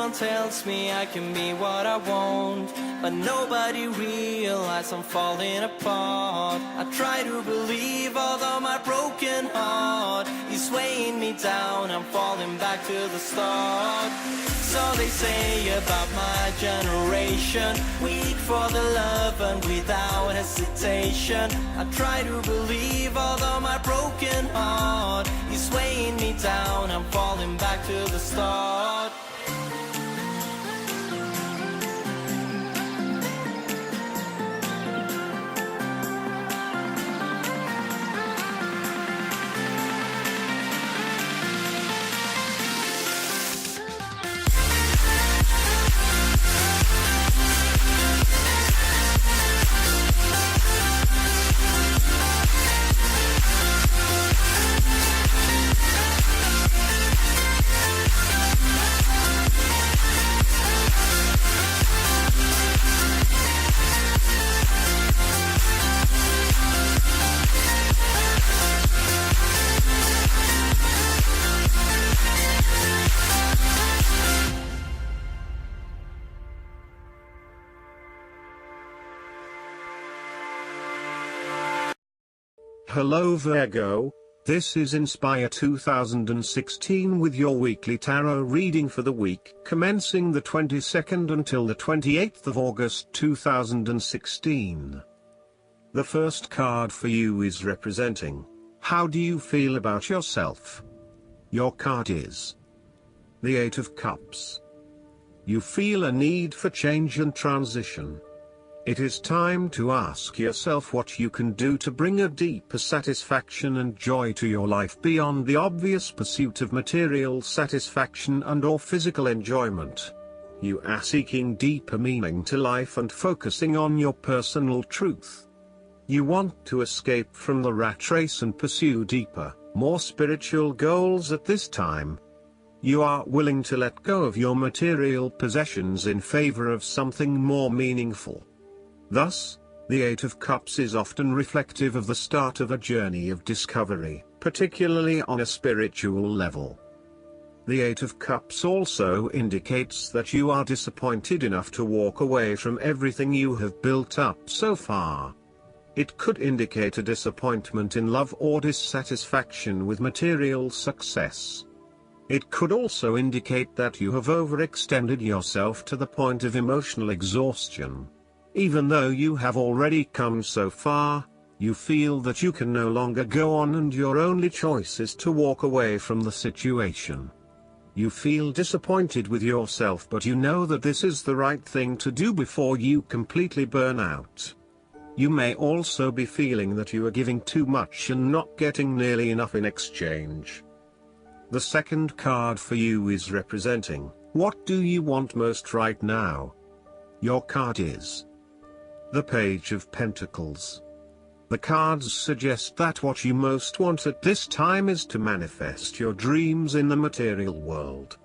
Everyone tells me I can be what I want, but nobody realizes I'm falling apart. I try to believe, although my broken heart is weighing me down, I'm falling back to the start. So they say about my generation, weak for the love and without hesitation. I try to believe, although my broken heart is weighing me down, I'm falling back to the start. Hello Virgo, this is Inspire 2016 with your weekly tarot reading for the week commencing the 22nd until the 28th of August 2016. The first card for you is representing, how do you feel about yourself? Your card is the Eight of Cups. You feel a need for change and transition. It is time to ask yourself what you can do to bring a deeper satisfaction and joy to your life beyond the obvious pursuit of material satisfaction and/or physical enjoyment. You are seeking deeper meaning to life and focusing on your personal truth. You want to escape from the rat race and pursue deeper, more spiritual goals at this time. You are willing to let go of your material possessions in favor of something more meaningful. Thus, the Eight of Cups is often reflective of the start of a journey of discovery, particularly on a spiritual level. The Eight of Cups also indicates that you are disappointed enough to walk away from everything you have built up so far. It could indicate a disappointment in love or dissatisfaction with material success. It could also indicate that you have overextended yourself to the point of emotional exhaustion. Even though you have already come so far, you feel that you can no longer go on and your only choice is to walk away from the situation. You feel disappointed with yourself, but you know that this is the right thing to do before you completely burn out. You may also be feeling that you are giving too much and not getting nearly enough in exchange. The second card for you is representing, what do you want most right now? Your card is the Page of Pentacles. The cards suggest that what you most want at this time is to manifest your dreams in the material world.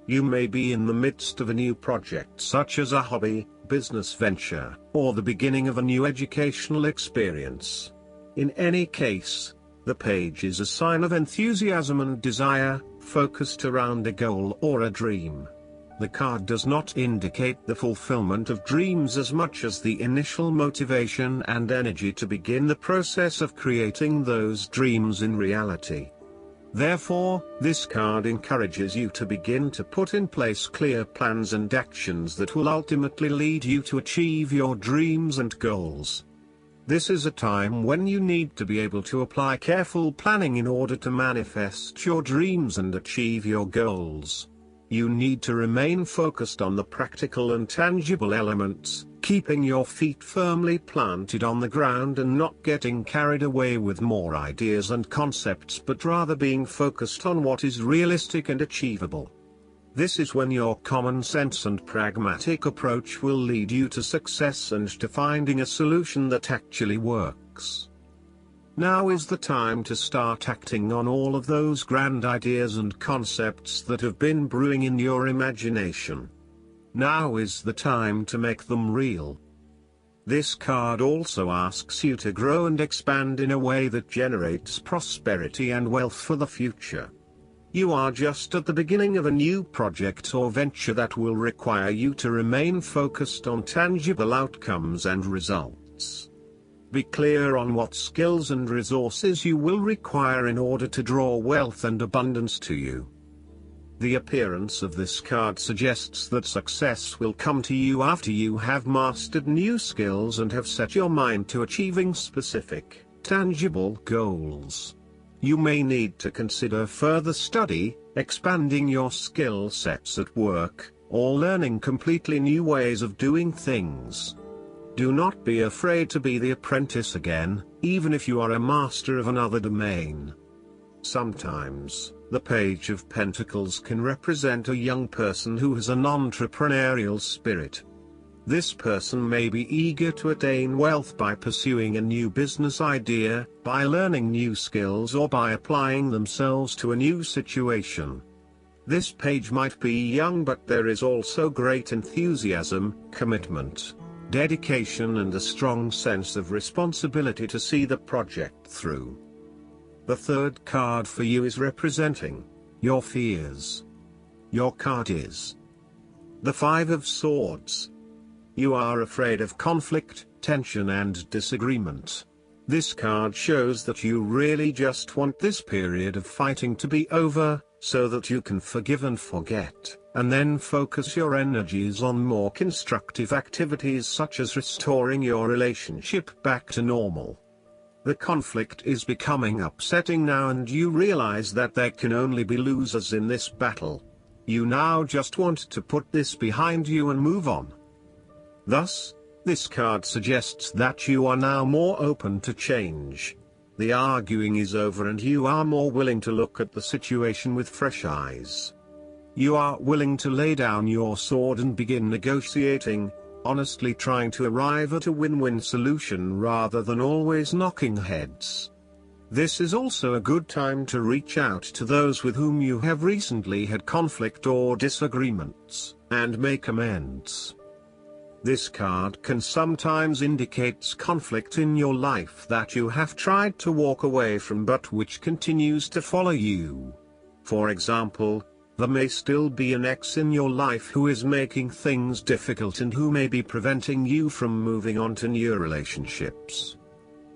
You may be in the midst of a new project such as a hobby, business venture, or the beginning of a new educational experience. In any case, the page is a sign of enthusiasm and desire, focused around a goal or a dream. The card does not indicate the fulfillment of dreams as much as the initial motivation and energy to begin the process of creating those dreams in reality. Therefore, this card encourages you to begin to put in place clear plans and actions that will ultimately lead you to achieve your dreams and goals. This is a time when you need to be able to apply careful planning in order to manifest your dreams and achieve your goals. You need to remain focused on the practical and tangible elements, keeping your feet firmly planted on the ground and not getting carried away with more ideas and concepts, but rather being focused on what is realistic and achievable. This is when your common sense and pragmatic approach will lead you to success and to finding a solution that actually works. Now is the time to start acting on all of those grand ideas and concepts that have been brewing in your imagination. Now is the time to make them real. This card also asks you to grow and expand in a way that generates prosperity and wealth for the future. You are just at the beginning of a new project or venture that will require you to remain focused on tangible outcomes and results. Be clear on what skills and resources you will require in order to draw wealth and abundance to you. The appearance of this card suggests that success will come to you after you have mastered new skills and have set your mind to achieving specific, tangible goals. You may need to consider further study, expanding your skill sets at work, or learning completely new ways of doing things. Do not be afraid to be the apprentice again, even if you are a master of another domain. Sometimes, the Page of Pentacles can represent a young person who has an entrepreneurial spirit. This person may be eager to attain wealth by pursuing a new business idea, by learning new skills, or by applying themselves to a new situation. This page might be young, but there is also great enthusiasm, commitment, dedication, and a strong sense of responsibility to see the project through. The third card for you is representing your fears. Your card is the Five of Swords. You are afraid of conflict, tension, and disagreement. This card shows that you really just want this period of fighting to be over, so that you can forgive and forget, and then focus your energies on more constructive activities such as restoring your relationship back to normal. The conflict is becoming upsetting now, and you realize that there can only be losers in this battle. You now just want to put this behind you and move on. Thus, this card suggests that you are now more open to change. The arguing is over and you are more willing to look at the situation with fresh eyes. You are willing to lay down your sword and begin negotiating, honestly trying to arrive at a win-win solution rather than always knocking heads. This is also a good time to reach out to those with whom you have recently had conflict or disagreements, and make amends. This card can sometimes indicate conflict in your life that you have tried to walk away from but which continues to follow you. For example, there may still be an ex in your life who is making things difficult and who may be preventing you from moving on to new relationships.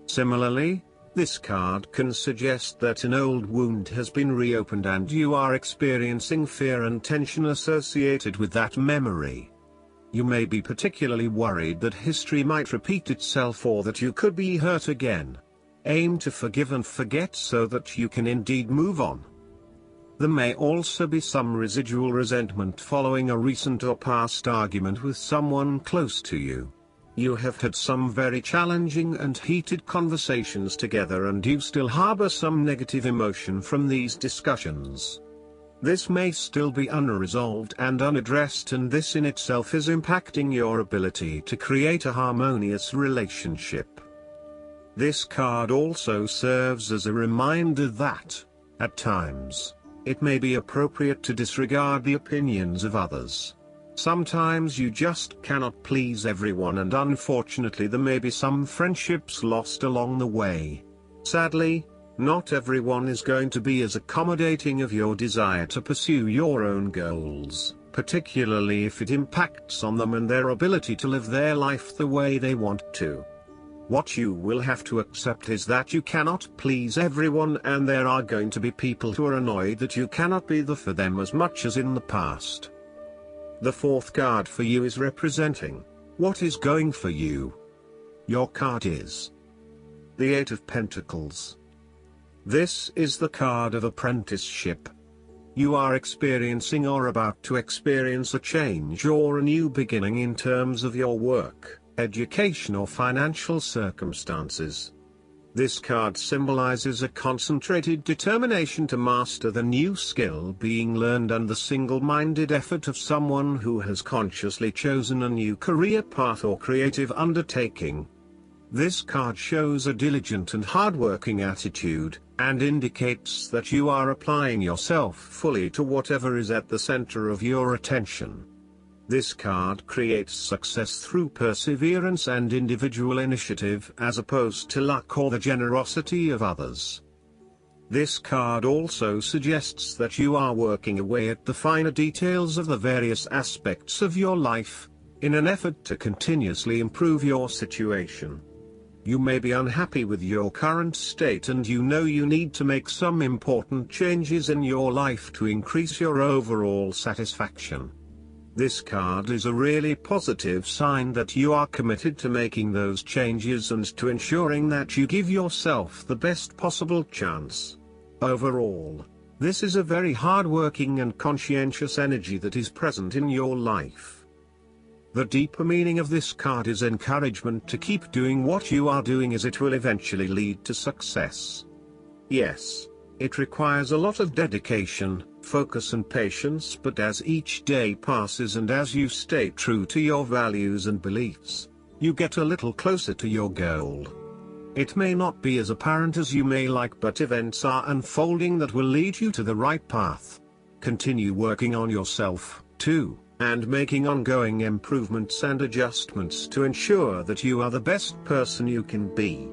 Similarly, this card can suggest that an old wound has been reopened and you are experiencing fear and tension associated with that memory. You may be particularly worried that history might repeat itself or that you could be hurt again. Aim to forgive and forget so that you can indeed move on. There may also be some residual resentment following a recent or past argument with someone close to you. You have had some very challenging and heated conversations together and you still harbor some negative emotion from these discussions. This may still be unresolved and unaddressed, and this in itself is impacting your ability to create a harmonious relationship. This card also serves as a reminder that, at times, it may be appropriate to disregard the opinions of others. Sometimes you just cannot please everyone, and unfortunately there may be some friendships lost along the way. Sadly, not everyone is going to be as accommodating of your desire to pursue your own goals, particularly if it impacts on them and their ability to live their life the way they want to. What you will have to accept is that you cannot please everyone, and there are going to be people who are annoyed that you cannot be there for them as much as in the past. The fourth card for you is representing what is going for you. Your card is the Eight of Pentacles. This is the card of apprenticeship. You are experiencing or about to experience a change or a new beginning in terms of your work, education, or financial circumstances. This card symbolizes a concentrated determination to master the new skill being learned and the single-minded effort of someone who has consciously chosen a new career path or creative undertaking. This card shows a diligent and hardworking attitude, and indicates that you are applying yourself fully to whatever is at the center of your attention. This card creates success through perseverance and individual initiative as opposed to luck or the generosity of others. This card also suggests that you are working away at the finer details of the various aspects of your life, in an effort to continuously improve your situation. You may be unhappy with your current state and you know you need to make some important changes in your life to increase your overall satisfaction. This card is a really positive sign that you are committed to making those changes and to ensuring that you give yourself the best possible chance. Overall, this is a very hard-working and conscientious energy that is present in your life. The deeper meaning of this card is encouragement to keep doing what you are doing, as it will eventually lead to success. Yes, it requires a lot of dedication, focus and patience, but as each day passes and as you stay true to your values and beliefs, you get a little closer to your goal. It may not be as apparent as you may like, but events are unfolding that will lead you to the right path. Continue working on yourself, too, and making ongoing improvements and adjustments to ensure that you are the best person you can be.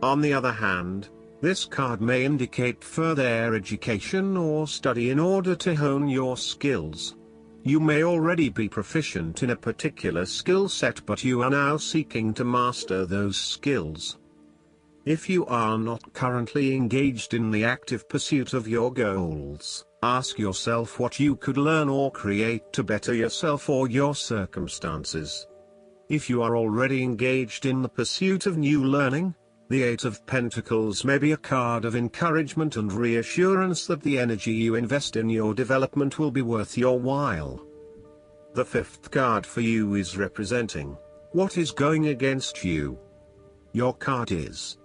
On the other hand, this card may indicate further education or study in order to hone your skills. You may already be proficient in a particular skill set, but you are now seeking to master those skills. If you are not currently engaged in the active pursuit of your goals, ask yourself what you could learn or create to better yourself or your circumstances. If you are already engaged in the pursuit of new learning, the Eight of Pentacles may be a card of encouragement and reassurance that the energy you invest in your development will be worth your while. The fifth card for you is representing what is going against you. Your card is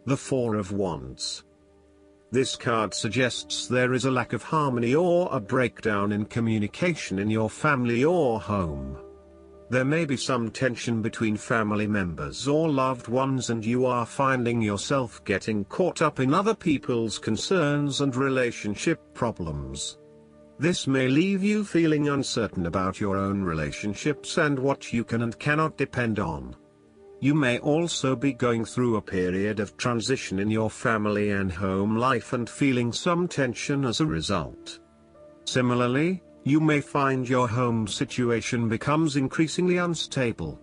the Four of Wands. This card suggests there is a lack of harmony or a breakdown in communication in your family or home. There may be some tension between family members or loved ones, and you are finding yourself getting caught up in other people's concerns and relationship problems. This may leave you feeling uncertain about your own relationships and what you can and cannot depend on. You may also be going through a period of transition in your family and home life and feeling some tension as a result. Similarly, you may find your home situation becomes increasingly unstable.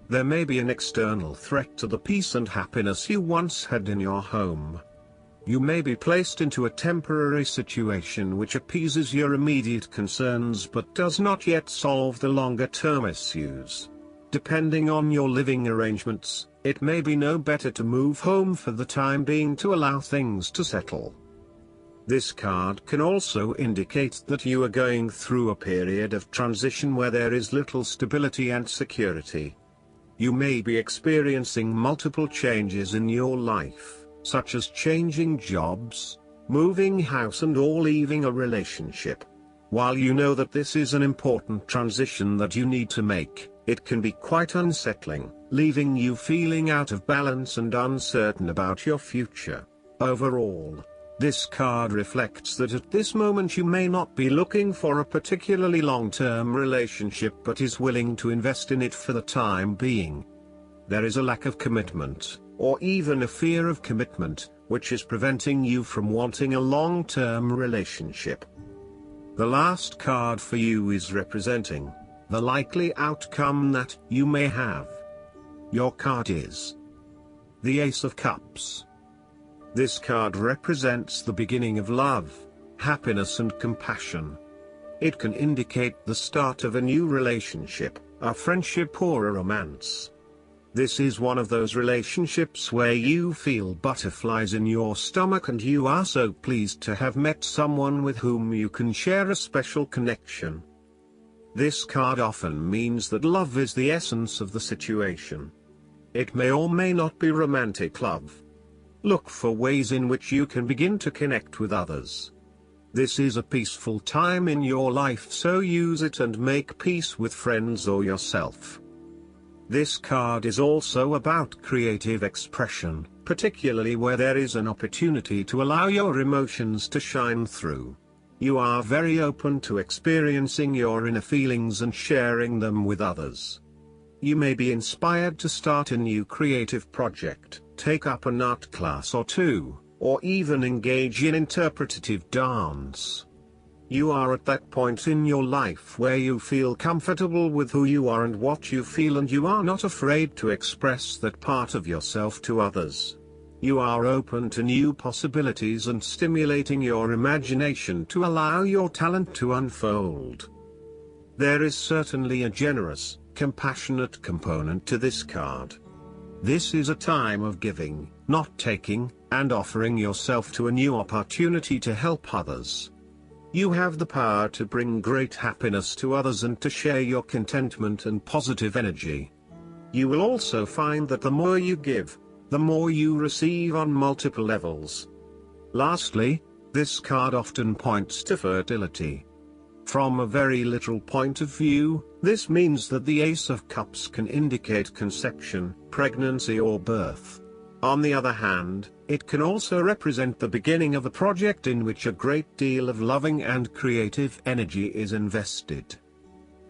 There may be an external threat to the peace and happiness you once had in your home. You may be placed into a temporary situation which appeases your immediate concerns but does not yet solve the longer-term issues. Depending on your living arrangements, it may be no better to move home for the time being to allow things to settle. This card can also indicate that you are going through a period of transition where there is little stability and security. You may be experiencing multiple changes in your life, such as changing jobs, moving house or leaving a relationship. While you know that this is an important transition that you need to make, it can be quite unsettling, leaving you feeling out of balance and uncertain about your future. Overall, this card reflects that at this moment you may not be looking for a particularly long-term relationship but is willing to invest in it for the time being. There is a lack of commitment, or even a fear of commitment, which is preventing you from wanting a long-term relationship. The last card for you is representing the likely outcome that you may have. Your card is the Ace of Cups. This card represents the beginning of love, happiness and compassion. It can indicate the start of a new relationship, a friendship or a romance. This is one of those relationships where you feel butterflies in your stomach and you are so pleased to have met someone with whom you can share a special connection. This card often means that love is the essence of the situation. It may or may not be romantic love. Look for ways in which you can begin to connect with others. This is a peaceful time in your life, so use it and make peace with friends or yourself. This card is also about creative expression, particularly where there is an opportunity to allow your emotions to shine through. You are very open to experiencing your inner feelings and sharing them with others. You may be inspired to start a new creative project, take up an art class or two, or even engage in interpretative dance. You are at that point in your life where you feel comfortable with who you are and what you feel, and you are not afraid to express that part of yourself to others. You are open to new possibilities and stimulating your imagination to allow your talent to unfold. There is certainly a generous, compassionate component to this card. This is a time of giving, not taking, and offering yourself to a new opportunity to help others. You have the power to bring great happiness to others and to share your contentment and positive energy. You will also find that the more you give, the more you receive on multiple levels. Lastly, this card often points to fertility. From a very literal point of view, this means that the Ace of Cups can indicate conception, pregnancy or birth. On the other hand, it can also represent the beginning of a project in which a great deal of loving and creative energy is invested.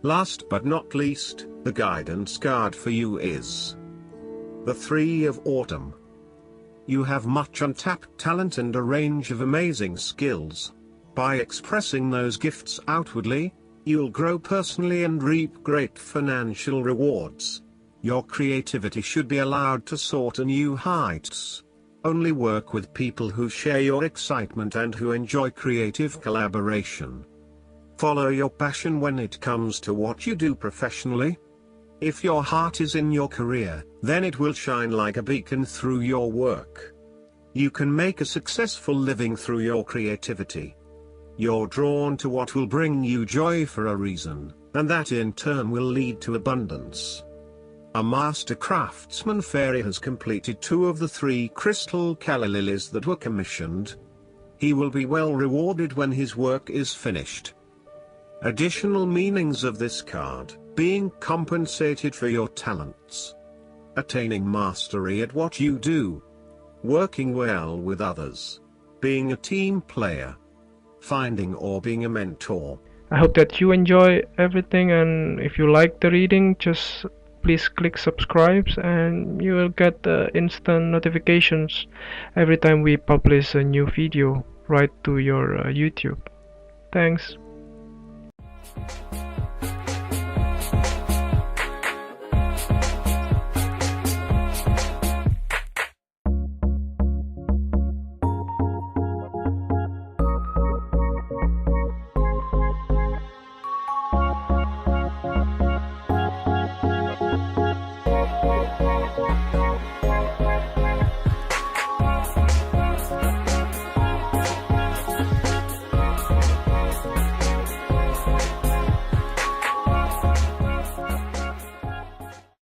Last but not least, the guidance card for you is the Three of Autumn. You have much untapped talent and a range of amazing skills. By expressing those gifts outwardly, you'll grow personally and reap great financial rewards. Your creativity should be allowed to soar to new heights. Only work with people who share your excitement and who enjoy creative collaboration. Follow your passion when it comes to what you do professionally. If your heart is in your career, then it will shine like a beacon through your work. You can make a successful living through your creativity. You're drawn to what will bring you joy for a reason, and that in turn will lead to abundance. A master craftsman fairy has completed 2 of the 3 crystal calla lilies that were commissioned. He will be well rewarded when his work is finished. Additional meanings of this card: being compensated for your talents, attaining mastery at what you do, working well with others, being a team player, finding or being a mentor. I hope that you enjoy everything, and if you like the reading, just please click subscribe and you will get instant notifications every time we publish a new video right to your YouTube. Thanks.